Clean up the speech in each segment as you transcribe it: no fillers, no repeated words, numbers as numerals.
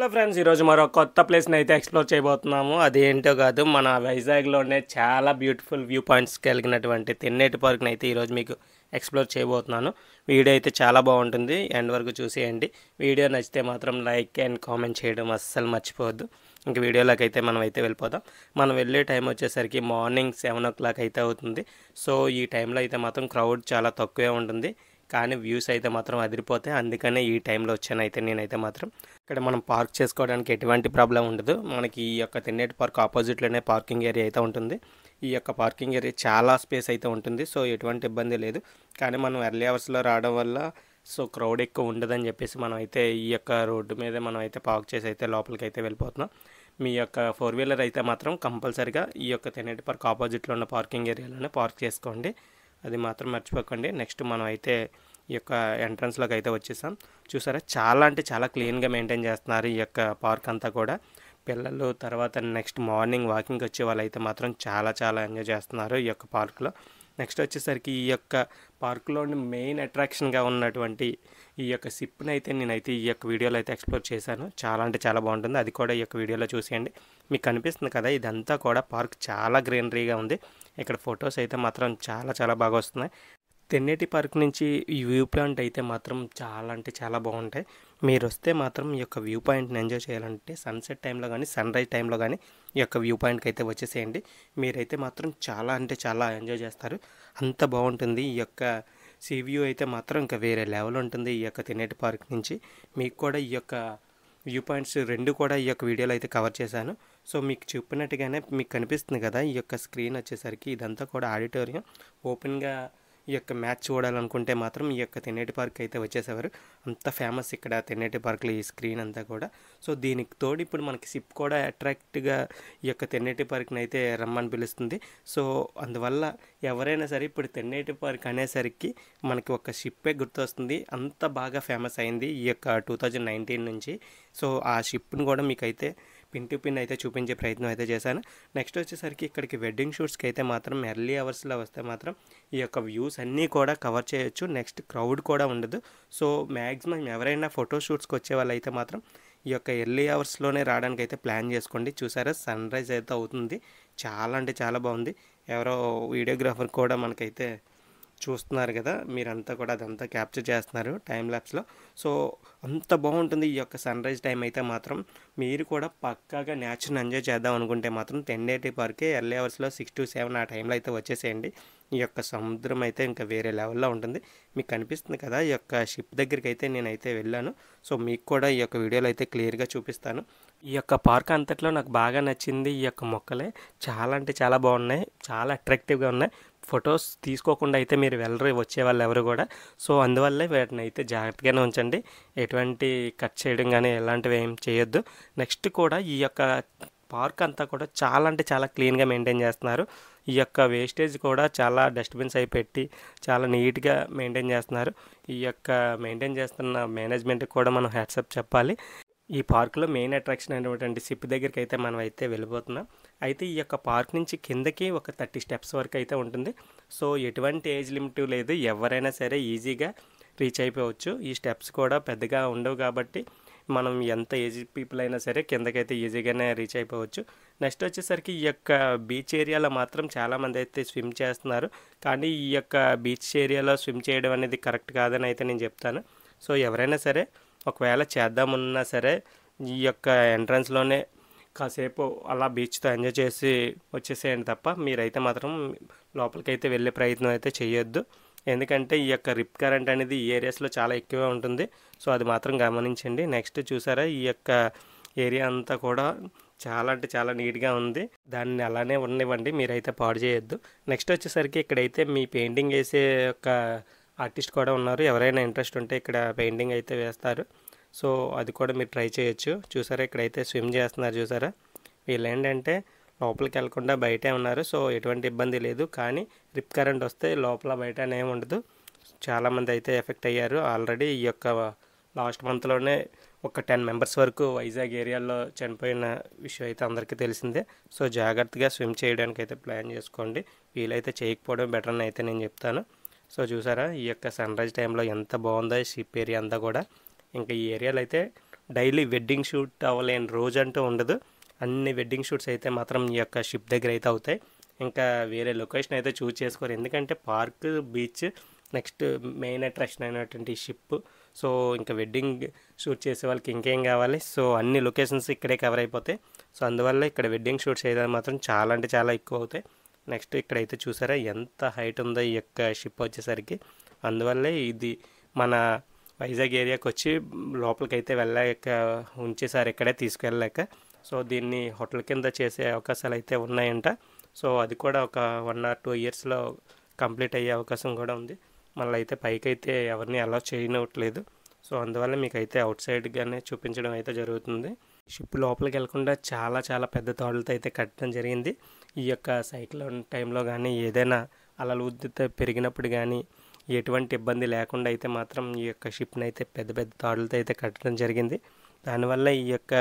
Hello friends, ఈరోజు మరో కొత్త ప్లేస్ని అయితే ఎక్స్ప్లోర్ చేయబోతున్నాము. అది ఏంటో కాదు, మన వైజాగ్లోనే చాలా బ్యూటిఫుల్ వ్యూ పాయింట్స్ కలిగినటువంటి తెన్నేటి పార్క్ని అయితే ఈరోజు మీకు ఎక్స్ప్లోర్ చేయబోతున్నాను. వీడియో అయితే చాలా బాగుంటుంది, ఎండ్ వరకు చూసేయండి. వీడియో నచ్చితే మాత్రం లైక్ అండ్ కామెంట్ చేయడం అస్సలు మర్చిపోవద్దు. ఇంక వీడియోలోకి అయితే మనం అయితే వెళ్ళిపోదాం. మనం వెళ్ళే టైం వచ్చేసరికి మార్నింగ్ 7 o'clock అయితే అవుతుంది. సో ఈ టైంలో అయితే మాత్రం క్రౌడ్ చాలా తక్కువే ఉంటుంది, కానీ వ్యూస్ అయితే మాత్రం అదిరిపోతాయి. అందుకనే ఈ టైంలో వచ్చాను అయితే నేనైతే మాత్రం. ఇక్కడ మనం పార్క్ చేసుకోవడానికి ఎటువంటి ప్రాబ్లం ఉండదు. మనకి ఈ యొక్క తెన్నేటి పార్క్ ఆపోజిట్లోనే పార్కింగ్ ఏరియా అయితే ఉంటుంది. ఈ యొక్క పార్కింగ్ ఏరియా చాలా స్పేస్ అయితే ఉంటుంది, సో ఎటువంటి ఇబ్బంది లేదు. కానీ మనం ఎర్లీ అవర్స్లో రావడం వల్ల సో క్రౌడ్ ఎక్కువ ఉండదని చెప్పేసి మనం అయితే ఈ యొక్క రోడ్డు మీదే మనం అయితే పార్క్ చేసి అయితే లోపలికి అయితే వెళ్ళిపోతున్నాం. మీ యొక్క 4 వీలర్ అయితే మాత్రం కంపల్సరిగా ఈ యొక్క తెన్నేటి పార్క్ ఆపోజిట్లో ఉన్న పార్కింగ్ ఏరియాలోనే పార్క్ చేసుకోండి, అది మాత్రం మర్చిపోకండి. నెక్స్ట్ మనం అయితే ఈ యొక్క ఎంట్రన్స్లోకి అయితే వచ్చేసాం. చూసారా, చాలా అంటే చాలా క్లీన్గా మెయింటైన్ చేస్తున్నారు ఈ యొక్క పార్క్ అంతా కూడా. పిల్లలు తర్వాత నెక్స్ట్ మార్నింగ్ వాకింగ్కి వచ్చే వాళ్ళు అయితే మాత్రం చాలా చాలా ఎంజాయ్ చేస్తున్నారు ఈ యొక్క పార్క్లో. నెక్స్ట్ వచ్చేసరికి ఈ యొక్క పార్కులోని మెయిన్ అట్రాక్షన్గా ఉన్నటువంటి ఈ యొక్క సిప్ని అయితే నేనైతే ఈ యొక్క వీడియోలో అయితే ఎక్స్ప్లోర్ చేశాను. చాలా అంటే చాలా బాగుంటుంది, అది కూడా ఈ యొక్క వీడియోలో చూసేయండి. మీకు కనిపిస్తుంది కదా, ఇదంతా కూడా పార్క్ చాలా గ్రీనరీగా ఉంది. ఇక్కడ ఫొటోస్ అయితే మాత్రం చాలా చాలా బాగా వస్తున్నాయి. తెన్నేటి పార్క్ నుంచి ఈ వ్యూ పాయింట్ అయితే మాత్రం చాలా అంటే చాలా బాగుంటాయి. మీరు వస్తే మాత్రం ఈ యొక్క వ్యూ పాయింట్ని ఎంజాయ్ చేయాలంటే సన్సెట్ టైంలో కానీ సన్రైజ్ టైంలో కానీ ఈ యొక్క వ్యూ పాయింట్కి అయితే వచ్చేసేయండి. మీరైతే మాత్రం చాలా అంటే చాలా ఎంజాయ్ చేస్తారు, అంత బాగుంటుంది. ఈ యొక్క సీ వ్యూ అయితే మాత్రం ఇంకా వేరే లెవెల్ ఉంటుంది ఈ యొక్క తెన్నేటి పార్క్ నుంచి. మీకు కూడా ఈ యొక్క వ్యూ పాయింట్స్ రెండు కూడా ఈ యొక్క వీడియోలో అయితే కవర్ చేశాను. సో మీకు చెప్పినట్టుగానే మీకు కనిపిస్తుంది కదా, ఈ యొక్క స్క్రీన్ వచ్చేసరికి ఇదంతా కూడా ఆడిటోరియం. ఓపెన్గా ఈ యొక్క మ్యాచ్ చూడాలనుకుంటే మాత్రం ఈ యొక్క తెన్నేటి పార్క్ అయితే వచ్చేసేవారు. అంత ఫేమస్ ఇక్కడ తెన్నేటి పార్క్లో ఈ స్క్రీన్ అంతా కూడా. సో దీనికి తోడు ఇప్పుడు మనకి సిప్ కూడా అట్రాక్ట్గా ఈ యొక్క తెన్నేటి పార్క్ని అయితే రమ్మని పిలుస్తుంది. సో అందువల్ల ఎవరైనా సరే ఇప్పుడు తెన్నేటి పార్క్ అనేసరికి మనకి ఒక షిప్పే గుర్తొస్తుంది, అంత బాగా ఫేమస్ అయింది ఈ యొక్క 2019 నుంచి. సో ఆ షిప్ని కూడా మీకైతే పిన్ టు పిన్ అయితే చూపించే ప్రయత్నం అయితే చేశాను. నెక్స్ట్ వచ్చేసరికి ఇక్కడికి వెడ్డింగ్ షూట్స్కి అయితే మాత్రం ఎర్లీ అవర్స్లో వస్తే మాత్రం ఈ యొక్క వ్యూస్ అన్నీ కూడా కవర్ చేయొచ్చు. నెక్స్ట్ క్రౌడ్ కూడా ఉండదు. సో మ్యాక్సిమం ఎవరైనా ఫోటో షూట్స్కి వచ్చే వాళ్ళు అయితే మాత్రం ఈ యొక్క ఎర్లీ అవర్స్లోనే రావడానికి అయితే ప్లాన్ చేసుకోండి. చూసారా, సన్ రైజ్ అయితే అవుతుంది, చాలా అంటే చాలా బాగుంది. ఎవరో వీడియోగ్రాఫర్ కూడా మనకైతే చూస్తున్నారు కదా, మీరంతా కూడా అదంతా క్యాప్చర్ చేస్తున్నారు టైం ల్యాప్స్లో. సో అంత బాగుంటుంది ఈ యొక్క సన్ రైజ్ టైం అయితే మాత్రం. మీరు కూడా పక్కాగా న్యాచురల్ ఎంజాయ్ చేద్దాం అనుకుంటే మాత్రం తెన్నేటి పార్కే ఎర్లీ అవర్స్లో 6 to 7 ఆ టైంలో అయితే వచ్చేసేయండి. ఈ యొక్క సముద్రం అయితే ఇంకా వేరే లెవెల్లో ఉంటుంది. మీకు కనిపిస్తుంది కదా, ఈ యొక్క షిప్ దగ్గరికి అయితే నేనైతే వెళ్ళాను. సో మీకు కూడా ఈ యొక్క వీడియోలో అయితే క్లియర్గా చూపిస్తాను. ఈ యొక్క పార్క్ అంతట్లో నాకు బాగా నచ్చింది ఈ యొక్క మొక్కలే. చాలా అంటే చాలా బాగున్నాయి, చాలా అట్రాక్టివ్గా ఉన్నాయి. ఫొటోస్ తీసుకోకుండా అయితే మీరు వెళ్ళరు వచ్చే వాళ్ళు ఎవరు కూడా. సో అందువల్లే వాటిని అయితే జాగ్రత్తగానే ఉంచండి, ఎటువంటి కట్ చేయడం కానీ ఎలాంటివి ఏం చేయొద్దు. నెక్స్ట్ కూడా ఈ యొక్క పార్క్ అంతా కూడా చాలా అంటే చాలా క్లీన్గా మెయింటైన్ చేస్తున్నారు. ఈ యొక్క వేస్టేజ్ కూడా చాలా డస్ట్బిన్స్ అయి పెట్టి చాలా నీట్గా మెయింటైన్ చేస్తున్నారు. ఈ యొక్క మెయింటైన్ చేస్తున్న మేనేజ్మెంట్కి కూడా మనం హ్యాట్సప్ చెప్పాలి. ఈ పార్కులో మెయిన్ అట్రాక్షన్ అయినటువంటి సిప్ దగ్గరికి అయితే మనం అయితే వెళ్ళిపోతున్నాం. అయితే ఈ యొక్క పార్క్ నుంచి కిందకి ఒక 30 steps వరకు అయితే ఉంటుంది. సో ఎటువంటి ఏజ్ లిమిట్ లేదు, ఎవరైనా సరే ఈజీగా రీచ్ అయిపోవచ్చు. ఈ స్టెప్స్ కూడా పెద్దగా ఉండవు కాబట్టి మనం ఎంత ఏజ్ పీపుల్ అయినా సరే కిందకైతే ఈజీగానే రీచ్ అయిపోవచ్చు. నెక్స్ట్ వచ్చేసరికి ఈ యొక్క బీచ్ ఏరియాలో మాత్రం చాలామంది అయితే స్విమ్ చేస్తున్నారు, కానీ ఈ యొక్క బీచ్ ఏరియాలో స్విమ్ చేయడం అనేది కరెక్ట్ కాదని అయితే నేను చెప్తాను. సో ఎవరైనా సరే ఒకవేళ చేద్దామన్నా సరే ఈ యొక్క ఎంట్రన్స్లోనే కాసేపు అలా బీచ్తో ఎంజాయ్ చేసి వచ్చేసేయండి తప్ప మీరైతే మాత్రం లోపలికైతే వెళ్ళే ప్రయత్నం అయితే చేయొద్దు. ఎందుకంటే ఈ యొక్క రిప్ కరెంట్ అనేది ఈ ఏరియాస్లో చాలా ఎక్కువగా ఉంటుంది. సో అది మాత్రం గమనించండి. నెక్స్ట్ చూసారా, ఈ యొక్క ఏరియా అంతా కూడా చాలా అంటే చాలా నీట్గా ఉంది, దాన్ని అలానే ఉండనివ్వండి, మీరైతే పాడు చేయొద్దు. నెక్స్ట్ వచ్చేసరికి ఇక్కడైతే మీ పెయింటింగ్ వేసే యొక్క ఆర్టిస్ట్ కూడా ఉన్నారు. ఎవరైనా ఇంట్రెస్ట్ ఉంటే ఇక్కడ పెయింటింగ్ అయితే వేస్తారు. సో అది కూడా మీరు ట్రై చేయొచ్చు. చూసారా, ఇక్కడైతే స్విమ్ చేస్తున్నారు చూసారా. వీళ్ళు ఏంటంటే లోపలికి వెళ్లకుండా బయటే ఉన్నారు, సో ఎటువంటి ఇబ్బంది లేదు. కానీ రిప్ కరెంట్ వస్తే లోపల బయట అనేమి ఉండదు. చాలామంది అయితే ఎఫెక్ట్ అయ్యారు ఆల్రెడీ. ఈ యొక్క లాస్ట్ మంత్లోనే ఒక 10 members వరకు వైజాగ్ ఏరియాలో చనిపోయిన విషయం అయితే అందరికీ తెలిసిందే. సో జాగ్రత్తగా స్విమ్ చేయడానికి అయితే ప్లాన్ చేసుకోండి, వీలైతే చేయకపోవడం బెటర్ అని అయితే నేను చెప్తాను. సో చూసారా, ఈ యొక్క సన్ రైజ్ టైంలో ఎంత బాగుందో ఈ షిప్ ఏరియా అంతా కూడా. ఇంకా ఈ ఏరియాలో అయితే డైలీ వెడ్డింగ్ షూట్ అవ్వలేని రోజంటూ ఉండదు. అన్ని వెడ్డింగ్ షూట్స్ అయితే మాత్రం ఈ యొక్క షిప్ దగ్గర అయితే అవుతాయి. ఇంకా వేరే లొకేషన్ అయితే చూస్ చేసుకోరు, ఎందుకంటే park, beach, next main attraction అయినటువంటి షిప్. సో ఇంకా వెడ్డింగ్ షూట్ చేసే వాళ్ళకి ఇంకేం కావాలి. సో అన్ని లొకేషన్స్ ఇక్కడే కవర్ అయిపోతాయి. సో అందువల్ల ఇక్కడ వెడ్డింగ్ షూట్స్ అయితే మాత్రం చాలా అంటే చాలా ఎక్కువ అవుతాయి. నెక్స్ట్ ఇక్కడైతే చూసారా ఎంత హైట్ ఉందో ఈ యొక్క షిప్ వచ్చేసరికి. అందువల్లే ఇది మన వైజాగ్ ఏరియాకి వచ్చి లోపలికైతే వెళ్ళలేక ఉంచేసారు, ఇక్కడే తీసుకెళ్ళలేక. సో దీన్ని హోటల్ కింద చేసే అవకాశాలు అయితే ఉన్నాయంట. సో అది కూడా ఒక 1 or 2 ఇయర్స్లో కంప్లీట్ అయ్యే అవకాశం కూడా ఉంది. మళ్ళీ అయితే పైకి అయితే ఎవరిని అలౌ చేయనట్లేదు. సో అందువల్ల మీకైతే అవుట్ సైడ్గానే చూపించడం అయితే జరుగుతుంది. షిప్ లోపలికి వెళ్ళకుండా చాలా చాలా పెద్ద తాడులతో అయితే కట్టడం జరిగింది. ఈ యొక్క సైక్లోన్ టైంలో కానీ ఏదైనా అలలు ఉద్ధృత పెరిగినప్పుడు కానీ ఎటువంటి ఇబ్బంది లేకుండా అయితే మాత్రం ఈ యొక్క షిప్ని అయితే పెద్ద పెద్ద తాడులతో అయితే కట్టడం జరిగింది. దానివల్ల ఈ యొక్క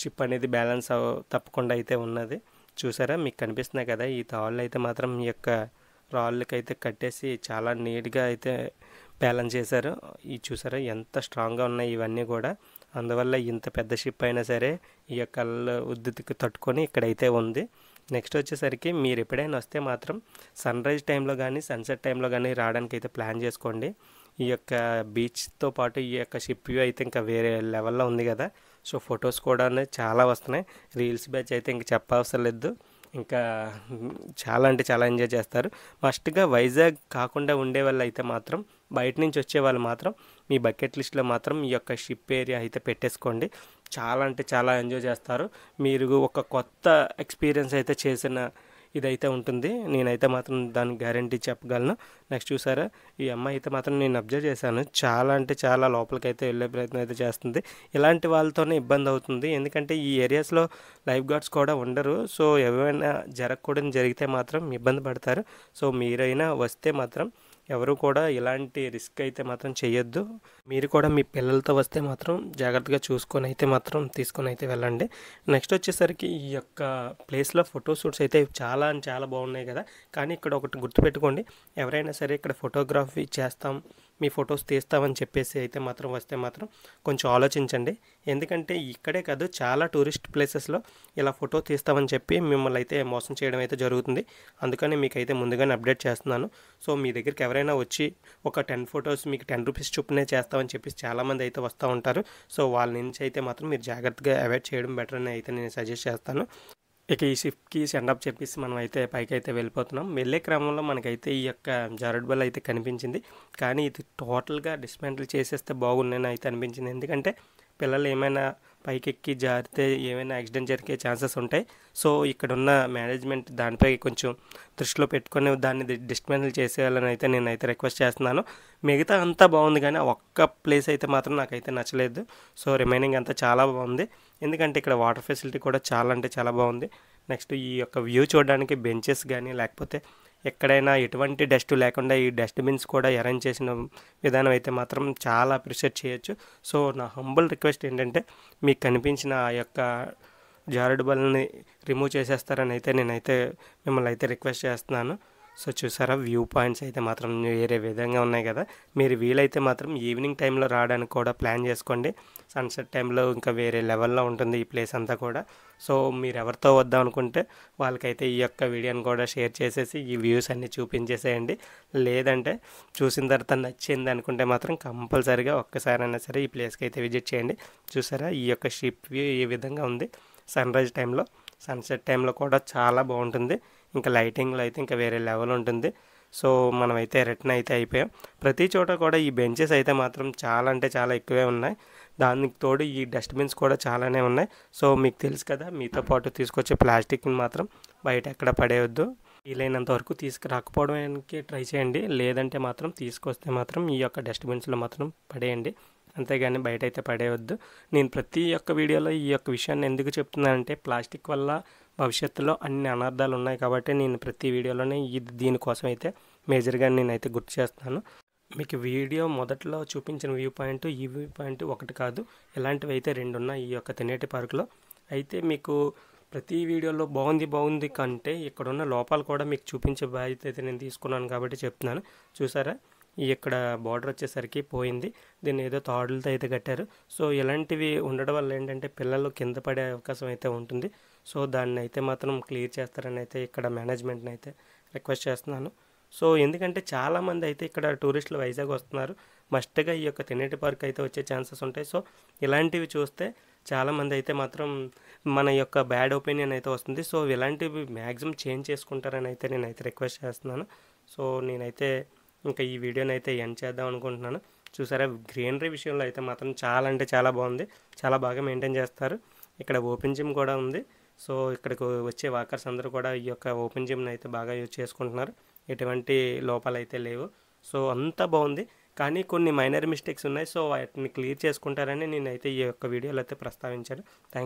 షిప్ అనేది బ్యాలెన్స్ తప్పకుండా అయితే ఉన్నది. చూసారా, మీకు కనిపిస్తున్నాయి కదా ఈ తాళ్ళు అయితే మాత్రం ఈ యొక్క రాళ్ళకైతే కట్టేసి చాలా నీట్గా అయితే బ్యాలెన్స్ చేశారు. ఈ చూసారా ఎంత స్ట్రాంగ్గా ఉన్నాయి ఇవన్నీ కూడా. అందువల్ల ఇంత పెద్ద షిప్ అయినా సరే ఈ యొక్క ఉద్ధృతికి తట్టుకొని ఇక్కడైతే ఉంది. నెక్స్ట్ వచ్చేసరికి మీరు ఎప్పుడైనా వస్తే మాత్రం సన్ రైజ్ టైంలో కానీ సన్సెట్ టైంలో కానీ రావడానికి అయితే ప్లాన్ చేసుకోండి. ఈ యొక్క బీచ్తో పాటు ఈ యొక్క షిప్ వ్యూ అయితే ఇంకా వేరే లెవెల్లో ఉంది కదా. సో ఫొటోస్ కూడా చాలా వస్తున్నాయి. రీల్స్ బ్యాచ్ అయితే ఇంక చెప్పవసరం లేదు, ఇంకా చాలా అంటే చాలా ఎంజాయ్ చేస్తారు. మస్ట్గా వైజాగ్ కాకుండా ఉండే వాళ్ళు అయితే మాత్రం, బయట నుంచి వచ్చే వాళ్ళు మాత్రం మీ బకెట్ లిస్ట్లో మాత్రం ఈ యొక్క షిప్ ఏరియా అయితే పెట్టేసుకోండి. చాలా అంటే చాలా ఎంజాయ్ చేస్తారు. మీరు ఒక కొత్త ఎక్స్పీరియన్స్ అయితే చేసిన ఇదైతే ఉంటుంది. నేనైతే మాత్రం దానికి గ్యారంటీ చెప్పగలను. నెక్స్ట్ చూసారా, ఈ అమ్మాయి అయితే మాత్రం నేను అబ్జర్వ్ చేశాను, చాలా అంటే చాలా లోపలికైతే వెళ్ళే ప్రయత్నం అయితే చేస్తుంది. ఇలాంటి వాళ్ళతోనే ఇబ్బంది అవుతుంది, ఎందుకంటే ఈ ఏరియాస్లో లైఫ్ గార్డ్స్ కూడా ఉండరు. సో ఏమైనా జరగకూడని జరిగితే మాత్రం ఇబ్బంది పడతారు. సో మీరైనా వస్తే మాత్రం ఎవరు కూడా ఇలాంటి రిస్క్ అయితే మాత్రం చేయొద్దు. మీరు కూడా మీ పిల్లలతో వస్తే మాత్రం జాగ్రత్తగా చూసుకొని అయితే మాత్రం తీసుకొని అయితే వెళ్ళండి. నెక్స్ట్ వచ్చేసరికి ఈ యొక్క ప్లేస్లో ఫోటోషూట్స్ అయితే చాలా చాలా బాగున్నాయి కదా. కానీ ఇక్కడ ఒకటి గుర్తుపెట్టుకోండి, ఎవరైనా సరే ఇక్కడ ఫోటోగ్రఫీ చేస్తాం, మీ ఫొటోస్ తీస్తామని చెప్పేసి అయితే మాత్రం వస్తే మాత్రం కొంచెం ఆలోచించండి. ఎందుకంటే ఇక్కడే కాదు, చాలా టూరిస్ట్ ప్లేసెస్లో ఇలా ఫోటో తీస్తామని చెప్పి మిమ్మల్ని అయితే మోసం చేయడం అయితే జరుగుతుంది. అందుకని మీకైతే ముందుగానే అప్డేట్ చేస్తున్నాను. సో మీ దగ్గరికి ఎవరైనా వచ్చి ఒక 10 ఫొటోస్ మీకు 10 రూపీస్ చొప్పునే చేస్తామని చెప్పేసి చాలామంది అయితే వస్తూ ఉంటారు. సో వాళ్ళ నుంచి అయితే మాత్రం మీరు జాగ్రత్తగా అవాయిడ్ చేయడం బెటర్ అని అయితే నేను సజెస్ట్ చేస్తాను. ఇక ఈ షిప్కి సెండప్ చెప్పేసి మనం అయితే పైకి అయితే వెళ్ళిపోతున్నాం. వెళ్ళే క్రమంలో మనకైతే ఈ యొక్క జారుడు బల్ల అయితే కనిపించింది. కానీ ఇది టోటల్గా డిస్మాంటిల్ చేసేస్తే బాగుందని అయితే అనిపించింది. ఎందుకంటే పిల్లలు ఏమైనా పైకి ఎక్కి జారితే ఏమైనా యాక్సిడెంట్ జరిగే ఛాన్సెస్ ఉంటాయి. సో ఇక్కడున్న మేనేజ్మెంట్ దానిపై కొంచెం దృష్టిలో పెట్టుకొని దాన్ని డిస్మాంటిల్ చేసేయాలని అయితే నేనైతే రిక్వెస్ట్ చేస్తున్నాను. మిగతా అంతా బాగుంది, కానీ ఒక్క ప్లేస్ అయితే మాత్రం నాకైతే నచ్చలేదు. సో రిమైనింగ్ అంతా చాలా బాగుంది, ఎందుకంటే ఇక్కడ వాటర్ ఫెసిలిటీ కూడా చాలా అంటే చాలా బాగుంది. నెక్స్ట్ ఈ యొక్క వ్యూ చూడడానికి బెంచెస్ కానీ లేకపోతే ఎక్కడైనా ఎటువంటి డస్ట్ లేకుండా ఈ డస్ట్బిన్స్ కూడా అరేంజ్ చేసిన విధానం అయితే మాత్రం చాలా అప్రిషియేట్ చేయొచ్చు. సో నా హంబుల్ రిక్వెస్ట్ ఏంటంటే మీకు కనిపించిన ఆ యొక్క జారుడు బల్లని రిమూవ్ చేసేస్తారని అయితే నేనైతే మిమ్మల్ని అయితే రిక్వెస్ట్ చేస్తున్నాను. సో చూసారా, వ్యూ పాయింట్స్ అయితే మాత్రం వేరే విధంగా ఉన్నాయి కదా. మీరు వీలైతే మాత్రం ఈవినింగ్ టైంలో రావడానికి కూడా ప్లాన్ చేసుకోండి. సన్సెట్ టైంలో ఇంకా వేరే లెవెల్లో ఉంటుంది ఈ ప్లేస్ అంతా కూడా. సో మీరు ఎవరితో వద్దాం అనుకుంటే వాళ్ళకైతే ఈ యొక్క వీడియోని కూడా షేర్ చేసేసి ఈ వ్యూస్ అన్నీ చూపించేసేయండి. లేదంటే చూసిన తర్వాత నచ్చింది అనుకుంటే మాత్రం కంపల్సరీగా ఒక్కసారైనా సరే ఈ ప్లేస్కి అయితే విజిట్ చేయండి. చూసారా, ఈ యొక్క షిప్ వ్యూ ఈ విధంగా ఉంది సన్ రైజ్ టైంలో. సన్సెట్ టైంలో కూడా చాలా బాగుంటుంది. ఇంకా లైటింగ్లో అయితే ఇంకా వేరే లెవెల్ ఉంటుంది. సో మనమైతే రిటర్న్ అయితే అయిపోయాం. ప్రతి చోట కూడా ఈ బెంచెస్ అయితే మాత్రం చాలా అంటే చాలా ఎక్కువే ఉన్నాయి. దానికి తోడు ఈ డస్ట్బిన్స్ కూడా చాలానే ఉన్నాయి. సో మీకు తెలుసు కదా, మీతో పాటు తీసుకొచ్చే ప్లాస్టిక్ని మాత్రం బయట ఎక్కడ పడేయొద్దు. వీలైనంత వరకు తీసుకురాకపోవడానికి ట్రై చేయండి. లేదంటే మాత్రం తీసుకొస్తే మాత్రం ఈ యొక్క డస్ట్బిన్స్లో మాత్రం పడేయండి, అంతేగాని బయట అయితే పడేయవద్దు. నేను ప్రతి ఒక్క వీడియోలో ఈ యొక్క విషయాన్ని ఎందుకు చెప్తున్నానంటే ప్లాస్టిక్ వల్ల భవిష్యత్తులో అన్ని అనర్థాలు ఉన్నాయి కాబట్టి నేను ప్రతి వీడియోలోనే దీనికోసం అయితే మేజర్గా నేనైతే గుర్తు చేస్తున్నాను. మీకు వీడియో మొదట్లో చూపించిన వ్యూ పాయింట్ ఈ వ్యూ పాయింట్ ఒకటి కాదు, ఇలాంటివి అయితే 2 ఉన్నాయి ఈ యొక్క తెన్నేటి పార్కులో. అయితే మీకు ప్రతి వీడియోలో బాగుంది కంటే ఇక్కడున్న లోపాలు కూడా మీకు చూపించే బాధ్యత అయితే నేను తీసుకున్నాను కాబట్టి చెప్తున్నాను. చూసారా, ఇక్కడ బార్డర్ వచ్చేసరికి పోయింది. దీన్ని ఏదో తాడులతో అయితే కట్టారు. సో ఇలాంటివి ఉండడం వల్ల ఏంటంటే పిల్లలు కింద పడే అవకాశం అయితే ఉంటుంది. సో దాన్ని అయితే మాత్రం క్లియర్ చేస్తారని అయితే ఇక్కడ మేనేజ్మెంట్ని అయితే రిక్వెస్ట్ చేస్తున్నాను. సో ఎందుకంటే చాలామంది అయితే ఇక్కడ టూరిస్టులు వైజాగ్ వస్తున్నారు. మస్ట్గా ఈ యొక్క తెన్నేటి పార్క్ అయితే వచ్చే ఛాన్సెస్ ఉంటాయి. సో ఇలాంటివి చూస్తే చాలామంది అయితే మాత్రం మన యొక్క బ్యాడ్ ఒపీనియన్ అయితే వస్తుంది. సో ఇలాంటివి మ్యాక్సిమం చేంజ్ చేసుకుంటారని అయితే నేనైతే రిక్వెస్ట్ చేస్తున్నాను. సో నేనైతే ఇంకా ఈ వీడియోని అయితే ఎండ్ చేద్దాం అనుకుంటున్నాను. చూసారా, గ్రీనరీ విషయంలో అయితే మాత్రం చాలా అంటే చాలా బాగుంది. చాలా బాగా మెయింటైన్ చేస్తారు. ఇక్కడ ఓపెన్ జిమ్ కూడా ఉంది. సో ఇక్కడికి వచ్చే వాకర్స్ అందరూ కూడా ఈ యొక్క ఓపెన్ జిమ్ని అయితే బాగా యూజ్ చేసుకుంటున్నారు. ఎటువంటి లోపాలు అయితే లేవు. సో అంతా బాగుంది. కానీ కొన్ని మైనర్ మిస్టేక్స్ ఉన్నాయి. సో వాటిని క్లియర్ చేసుకుంటారని నేనైతే ఈ యొక్క వీడియోలో అయితే ప్రస్తావించాను. థ్యాంక్